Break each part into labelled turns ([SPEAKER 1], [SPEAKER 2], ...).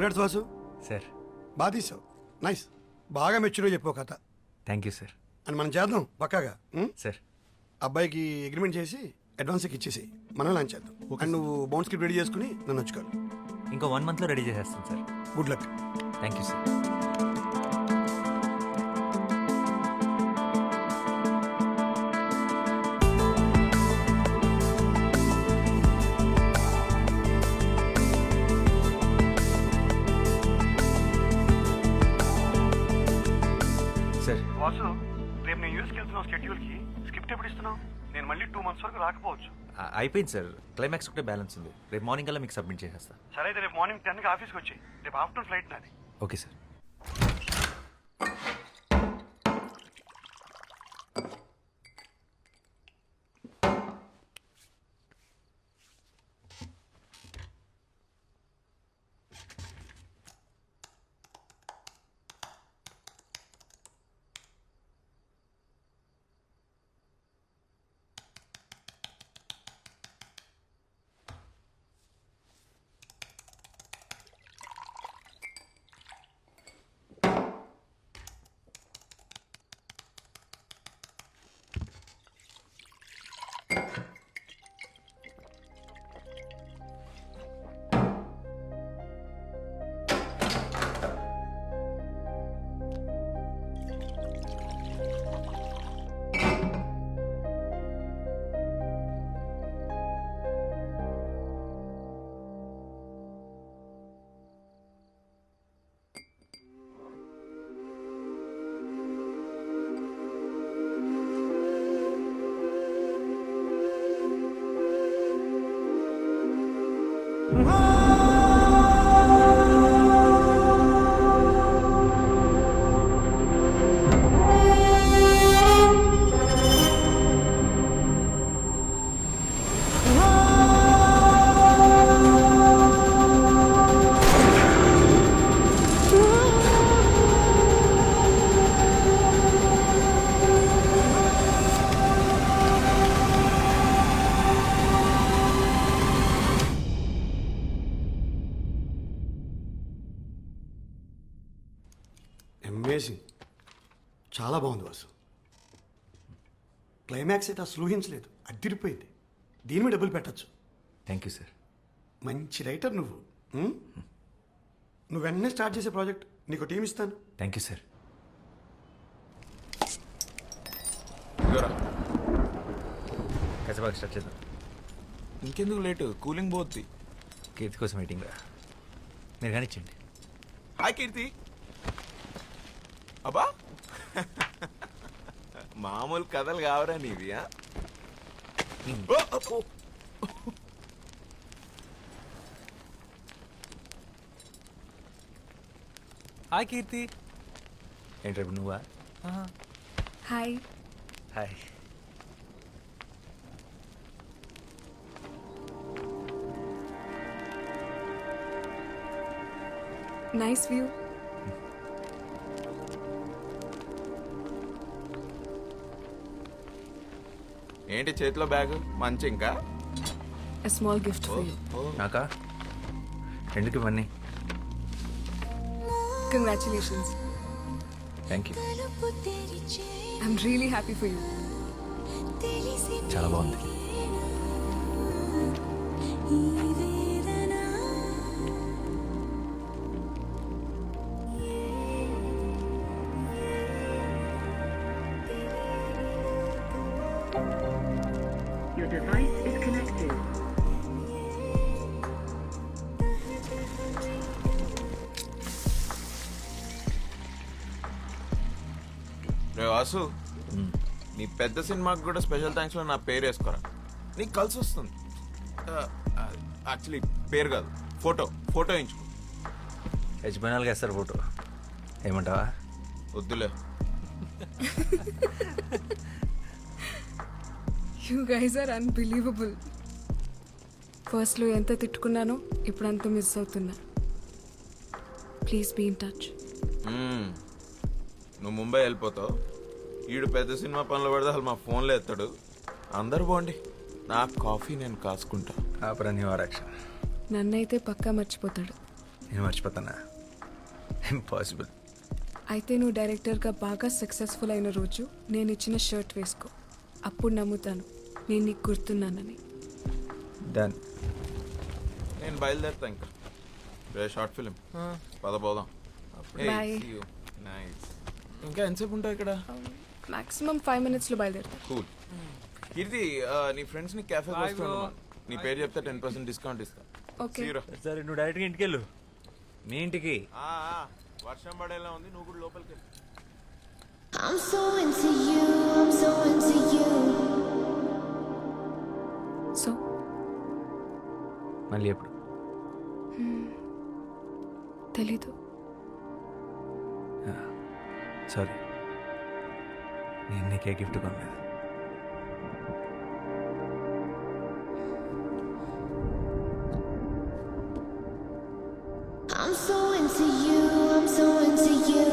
[SPEAKER 1] Congrats Vasu.
[SPEAKER 2] Sir
[SPEAKER 1] బాగా తీసావు. Nice. బాగా మెచ్యూర్గా చెప్పావు కథ.
[SPEAKER 2] Thank you sir.
[SPEAKER 1] అని మనం చేద్దాం పక్కాగా.
[SPEAKER 2] సార్
[SPEAKER 1] అబ్బాయికి అగ్రిమెంట్ చేసి అడ్వాన్స్ ఇచ్చేసి మనం లాంచ్ చేద్దాం. అండ్ నువ్వు బౌండ్ స్క్రిప్ట్ రెడీ చేసుకుని నన్ను వచ్చుకోవాలి.
[SPEAKER 2] ఇంకో 1 monthలో రెడీ చేసేస్తాను sir.
[SPEAKER 1] Good luck.
[SPEAKER 2] Thank you sir. Sir
[SPEAKER 1] Vasu, రేపు నేను యూఎస్కి వెళ్తున్నావు. షెడ్యూల్కి స్క్రిప్ట్ ఎప్పుడు ఇస్తున్నావు? నేను మళ్ళీ 2 months వరకు రాకపోవచ్చు.
[SPEAKER 2] అయిపోయింది సార్. క్లైమాక్స్ ఒకటే బ్యాలెన్స్ ఉంది. రేపు మార్నింగ్ కల్లా మీకు సబ్మిట్ చేసేస్తా.
[SPEAKER 1] సరే అయితే రేపు మార్నింగ్ 10కి ఆఫీస్కి వచ్చి రేపు ఆఫ్టర్నూన్ ఫ్లైట్ నాది.
[SPEAKER 2] Okay sir.
[SPEAKER 1] అమేజింగ్. చాలా బాగుంది వాసు. క్లైమాక్స్ అయితే అసలు ఊహించలేదు. అదిరిపోయింది. దీని మీద డబ్బులు పెట్టచ్చు.
[SPEAKER 2] Thank you sir.
[SPEAKER 1] మంచి రైటర్ నువ్వు. నువ్వు వెంటనే స్టార్ట్ చేసే ప్రాజెక్ట్ నీకు టీం ఇస్తాను.
[SPEAKER 2] Thank you sir. కసబాగా స్టార్ట్ చేద్దాం.
[SPEAKER 3] ఇంకెందుకు లేటు? కూలింగ్ పోద్ది.
[SPEAKER 2] కీర్తి కోసం వెయిటింగ్ రా. మీరు కానిచ్చండి.
[SPEAKER 3] హాయ్ కీర్తి. అబ్బా మామూలు కథలు కావరా నీవి?
[SPEAKER 2] హాయ్ కీర్తి. ఏంటి రేపు నువ్వా?
[SPEAKER 4] హాయ్.
[SPEAKER 2] హాయ్.
[SPEAKER 4] Nice view.
[SPEAKER 3] ఏంటి చేతిలో బ్యాగ్? మంచి ఇంకా
[SPEAKER 4] A small gift for you.
[SPEAKER 2] నాకా? ఎందుకు ఇవన్నీ?
[SPEAKER 4] Congratulations.
[SPEAKER 2] Thank you.
[SPEAKER 4] I'm really happy for you.
[SPEAKER 2] చాలా బాగుంది.
[SPEAKER 5] Your device is connected.
[SPEAKER 3] రే వాసు, నీ పెద్ద సినిమాకి కూడా స్పెషల్ థ్యాంక్స్ లో నా పేరు వేసుకోరా. నీకు కలిసి వస్తుంది. యాక్చువల్లీ పేరు కాదు, ఫోటో వేయించుకో.
[SPEAKER 2] యజమానాలుగా వేస్తారు ఫోటో. ఏమంటావా?
[SPEAKER 3] వద్దులే.
[SPEAKER 4] You guys are unbelievable. ఫస్ట్లో ఎంత తిట్టుకున్నానో ఇప్పుడు అంత మిస్ అవుతున్నా. Please be in touch.
[SPEAKER 3] నువ్వు ముంబై వెళ్ళిపోతావు, ఈడు పెద్ద సినిమా పనులు పడితే అసలు మా ఫోన్లో ఎత్తాడు. అందరు బాగుండి, నా కాఫీ నేను కాసుకుంటా.
[SPEAKER 2] ఆపరా నీ వారాక్ష.
[SPEAKER 4] నన్నైతే పక్కా మర్చిపోతాడు.
[SPEAKER 2] నేను మర్చిపోతానా? ఇంపాసిబుల్.
[SPEAKER 4] అయితే నువ్వు డైరెక్టర్గా బాగా సక్సెస్ఫుల్ అయిన రోజు నేను ఇచ్చిన షర్ట్ వేసుకో. అప్పుడు నమ్ముతాను నేను నీకు గుర్తున్నానని.
[SPEAKER 2] డన్.
[SPEAKER 3] నేను బయలుదేరుతా ఇంకా. రే షార్ట్ ఫిలిం పద పోదాం.
[SPEAKER 4] Bye.
[SPEAKER 3] నైస్. ఇంకా ఎంతసేపు ఉంటావు ఇక్కడ?
[SPEAKER 4] మాక్సిమం 5 minutesలో బయలుదేరుతా.
[SPEAKER 3] కూల్. కీర్తి నీ ఫ్రెండ్స్ ని క్యాఫే వస్తాను. నీ పేరు చెప్తే 10% డిస్కౌంట్ ఇస్తా.
[SPEAKER 4] ఓకే.
[SPEAKER 3] See you రా.
[SPEAKER 2] సరే నువ్వు డైరెక్ట్గా ఇంటికి వెళ్ళు. మీ ఇంటికి.
[SPEAKER 3] వర్షం పడేలా ఉంది, నువ్వు కూడా లోపలికి వెళ్ళు.
[SPEAKER 6] I'm so into you, I'm so into you.
[SPEAKER 4] So
[SPEAKER 2] మళ్ళీ ఎప్పుడు?
[SPEAKER 4] తెలీదు.
[SPEAKER 2] సారీ, నేను నీకే గిఫ్ట్ కొనలేదు.
[SPEAKER 6] I'm so into you, I'm so into you.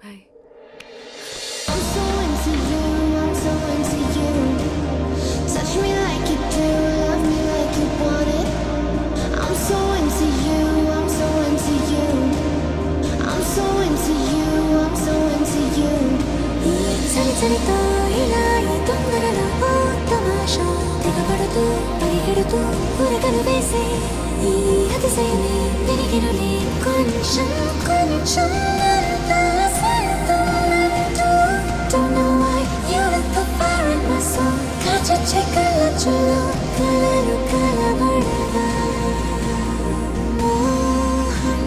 [SPEAKER 4] Bye.
[SPEAKER 6] I'm so into you, I'm so into you. Touch me like you do, love me like you want it. I'm so into you, I'm so into you. I'm so into you, I'm so into you. చలి చలితో ఇలా ఈ తొందరలో ఓ తమాషా తెగబడుతూ పరిగెడుతూ ఉరకలు వేసే ఈ అతిశయమే వెలిగినులే కొంచెం కొంచెం అంతా సరితోనంటూ. Don't know why you lit the fire in my soul. కాచొచ్చే కళ్ళజోడు కలలు కలబడగా మోహం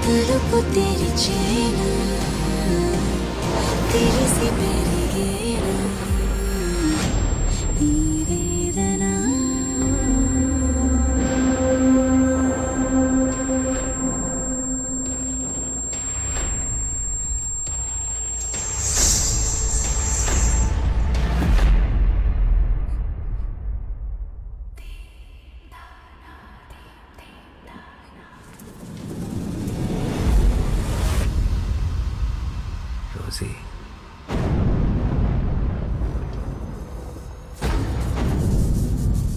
[SPEAKER 6] తలుపు తెరిచేనా తెలిసి పెరిగేనా ఈ వేదన.
[SPEAKER 2] Rosie,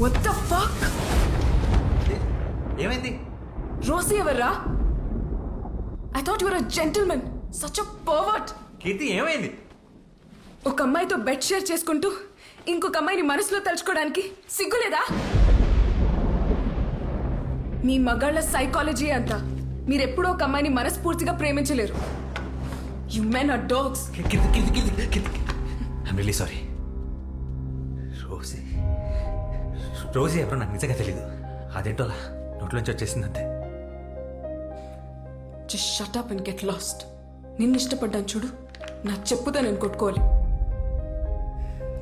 [SPEAKER 4] What the fuck?
[SPEAKER 2] ఏమైంది?
[SPEAKER 4] రోసీ ఎవర్రా? I thought you were a gentleman. Such a pervert.
[SPEAKER 2] కీర్తి ఏమైంది?
[SPEAKER 4] ఒక అమ్మాయితో బెడ్ షేర్ చేసుకుంటూ ఇంకొక అమ్మాయిని మనసులో తలుచుకోవడానికి సిగ్గులేదా? మీ మగాళ్ళ సైకాలజీ అంతా మీరెప్పుడూ ఒక అమ్మాయిని మనస్ఫూర్తిగా ప్రేమించలేరు. You men are dogs.
[SPEAKER 2] I'm really sorry. Rosie ఎవరో నాకు నిజంగా తెలీదు. అదేంటోలా నోట్లోంచి వచ్చేసిందంతే.
[SPEAKER 4] Just shut up and get lost. నిన్ను ఇష్టపడ్డాను చూడు, నా చెప్పుతో నేను కొట్టుకోవాలి.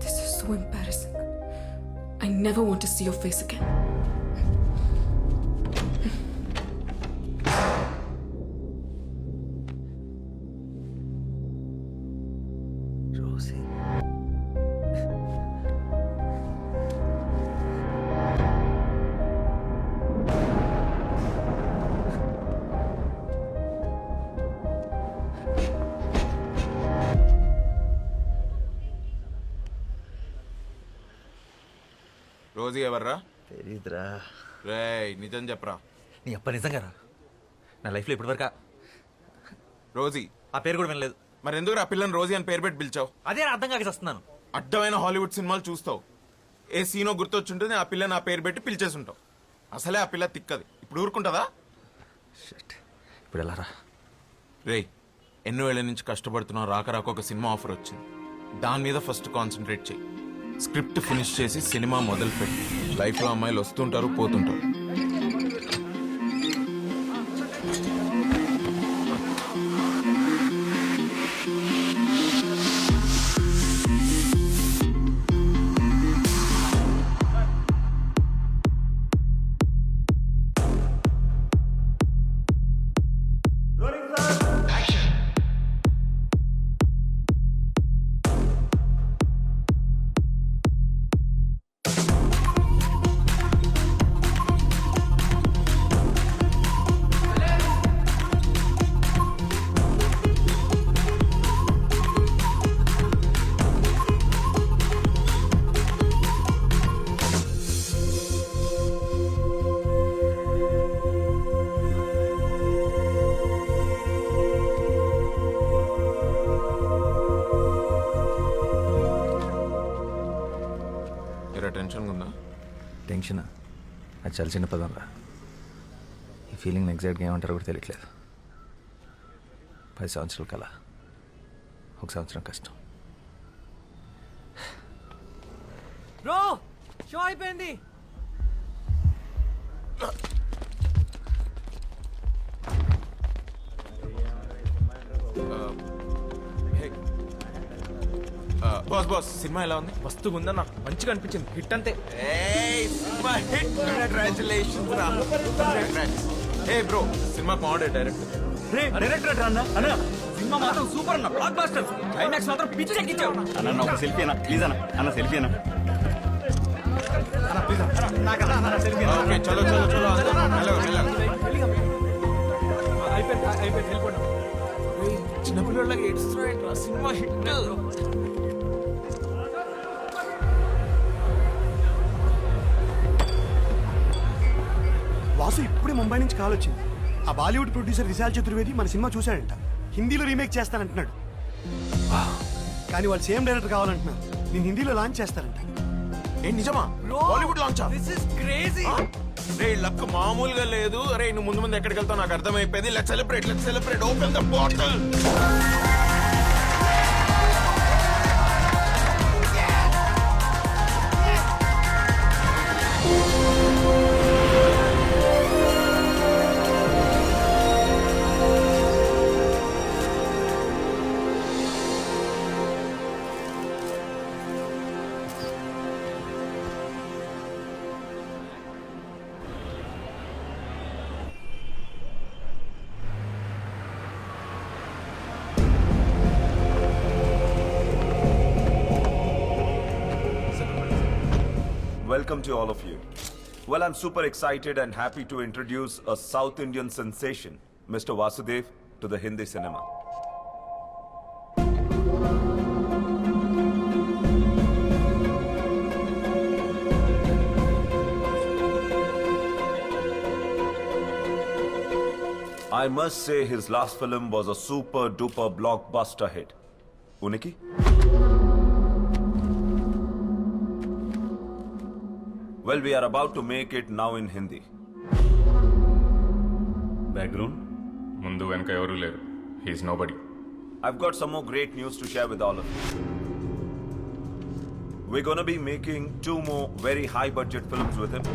[SPEAKER 4] This is so embarrassing. I never want to see your face again.
[SPEAKER 2] Rosie,
[SPEAKER 3] Rosie ఎవర్రా?
[SPEAKER 2] తెలీదురా.
[SPEAKER 3] రేయ్ నిజం చెప్పరా.
[SPEAKER 2] నీ అప్ప నిజంగా రా. నా లైఫ్లో ఇప్పటివరకు
[SPEAKER 3] రోజీ
[SPEAKER 2] ఆ పేరు కూడా వినలేదు.
[SPEAKER 3] మరి ఎందుకు ఆ పిల్లని రోజీ అని పేరు పెట్టి పిలిచావు?
[SPEAKER 2] అదే అర్థం కాక వస్తున్నాను.
[SPEAKER 3] అడ్డమైన హాలీవుడ్ సినిమాలు చూస్తావు, ఏ సీనో గుర్తొచ్చుంటుంది, ఆ పిల్లని ఆ పేరు పెట్టి పిలిచేసుంటావు. అసలే ఆ పిల్ల తిక్కది, ఇప్పుడు ఊరుకుంటుందా?
[SPEAKER 2] ఇప్పుడు ఎలా రా?
[SPEAKER 3] రేయ్ ఎన్నో ఏళ్ళ నుంచి కష్టపడుతున్నావు, రాక రాక ఒక సినిమా ఆఫర్ వచ్చింది. దాని మీద ఫస్ట్ కాన్సన్ట్రేట్ చేయి. స్క్రిప్ట్ ఫినిష్ చేసి సినిమా మొదలుపెట్టి. లైఫ్లో అమ్మాయిలు వస్తుంటారు, పోతుంటారు. టెన్షన్ ఉందా?
[SPEAKER 2] టెన్షన్ అది చాలా చిన్న పదం రా. ఈ ఫీలింగ్ ఎగ్జాక్ట్గా ఏమంటారో కూడా తెలియట్లేదు. 10 సంవత్సరాల కల, 1 సంవత్సరం కష్టం.
[SPEAKER 7] బ్రో షో అయిపోయింది.
[SPEAKER 3] బాస్ సినిమా ఎలా ఉంది?
[SPEAKER 7] మస్తుగా ఉందన్న, మంచిగా అనిపించింది. హిట్ అంతే.
[SPEAKER 3] ఏ బ్రో సినిమా బాగుండే డైరెక్టర్.
[SPEAKER 7] డైరెక్టర్ అన్న అన్న సినిమా మాత్రం సూపర్ అన్న, బ్లాక్ బస్టర్. క్లైమాక్స్ మాత్రం పిచ్చి ఎక్కించావు
[SPEAKER 8] అన్న. ఒక సెల్ఫీ అన్న ప్లీజ్ అన్న. అన్న సెల్ఫీ అన్న.
[SPEAKER 3] ఓకే చలో చలో చలో
[SPEAKER 7] అయిపోయింది వెళ్ళిపోండి.
[SPEAKER 3] చిన్నపిల్లలకి ఏడుస్తున్నాయంట. Cinema hit.
[SPEAKER 1] వాసు ఇప్పుడే ముంబై నుంచి కాల్ వచ్చింది. ఆ బాలీవుడ్ ప్రొడ్యూసర్ విశాల్ చతుర్వేది మన సినిమా చూశాడంట. హిందీలో రీమేక్ చేస్తానంటున్నాడు. కానీ వాళ్ళు సేమ్ డైరెక్టర్ కావాలంటున్నారు. నేను హిందీలో లాంచ్ చేస్తారంట.
[SPEAKER 3] ఏ నిజమా? బాలీవుడ్ లాంచా?
[SPEAKER 7] This is crazy.
[SPEAKER 3] రే లక్ మామూలుగా లేదు. అరే నువ్వు ముందు ముందు ఎక్కడికి వెళ్తావు నాకు అర్థమైపోయింది. Let's celebrate open the bottle.
[SPEAKER 8] Welcome to all of you. Well, I'm super excited and happy to introduce a South Indian sensation, Mr. Vasudev, to the Hindi cinema. I must say his last film was a super duper blockbuster hit. Uniki? Well, we are about to make it now in Hindi.
[SPEAKER 9] Background? Mundu venka evaru leru. He is nobody.
[SPEAKER 8] I've got some more great news to share with all of you. We're gonna be making 2 more very high budget films with him.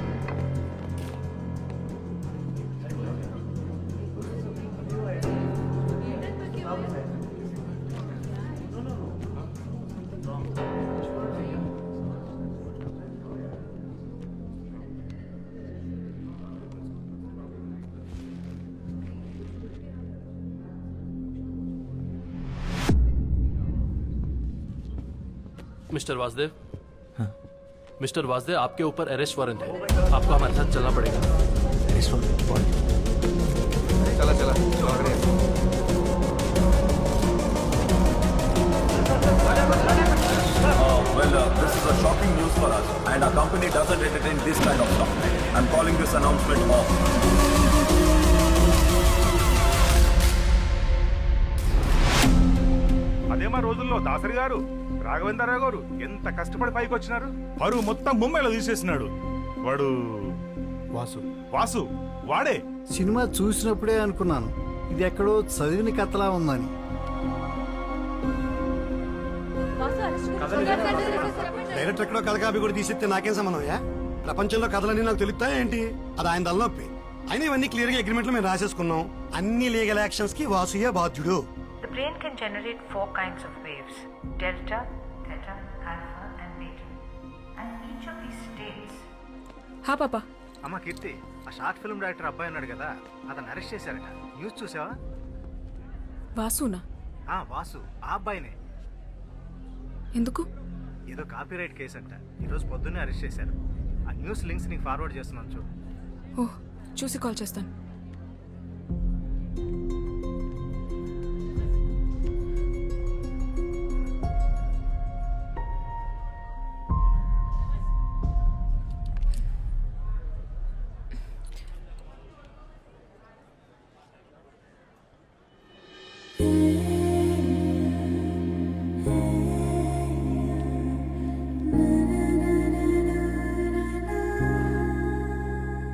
[SPEAKER 10] Mister Vasudev, mister Vasudev, आपके ऊपर arrest warrant है. आपको हमारे साथ चलना पड़ेगा.
[SPEAKER 2] चला चला
[SPEAKER 8] Well, this is a shocking news for us, and our company doesn't entertain this kind of stuff. I'm calling this announcement off.
[SPEAKER 9] అదే మా రోజుల్లో దాసరి గారు, రాఘవేంద్రరావు గారు ఎంత కష్టపడి పైకి వచ్చినారు. పరువు మొత్తం ముంబైలో తీసేసినాడు వాడు. వాసు వాడే.
[SPEAKER 11] సినిమా చూసినప్పుడే అనుకున్నాను ఇది ఎక్కడో చదివిన కథలా ఉందని.
[SPEAKER 1] డైరెక్టర్ ఎక్కడో కథ కాపీ కూడా తీసిస్తే నాకేం సంబంధం? ప్రపంచంలో కథలన్నీ నాకు తెలుస్తాయా ఏంటి? అది ఆయన తలనొప్పి. అయినా ఇవన్నీ క్లియర్ గా అగ్రిమెంట్ లో మేము రాసేసుకున్నాం. అన్ని లీగల్ యాక్షన్స్ కి వాసుయే బాధ్యుడు.
[SPEAKER 5] The brain can generate 4 kinds of waves: delta, theta, alpha, and beta. And each of these states.
[SPEAKER 4] హా పాపా.
[SPEAKER 11] అమ్మ కీర్తి, ఆ షార్ట్ ఫిల్మ్ డైరెక్టర్ అబ్బాయి ఉన్నాడు కదా, అతను అరెస్ట్ చేశారట. న్యూస్ చూసావా?
[SPEAKER 4] వాసునా?
[SPEAKER 11] వాసు ఆ అబ్బాయినే.
[SPEAKER 4] ఎందుకు?
[SPEAKER 11] ఏదో కాపీరైట్ కేసు అంట. ఈరోజు పొద్దున్నే అరెస్ట్ చేశారు. ఆ న్యూస్ లింక్స్ నీకు ఫార్వర్డ్ చేస్తున్నాను చూడు.
[SPEAKER 4] ఓహ్, చూసి కాల్ చేస్తాను.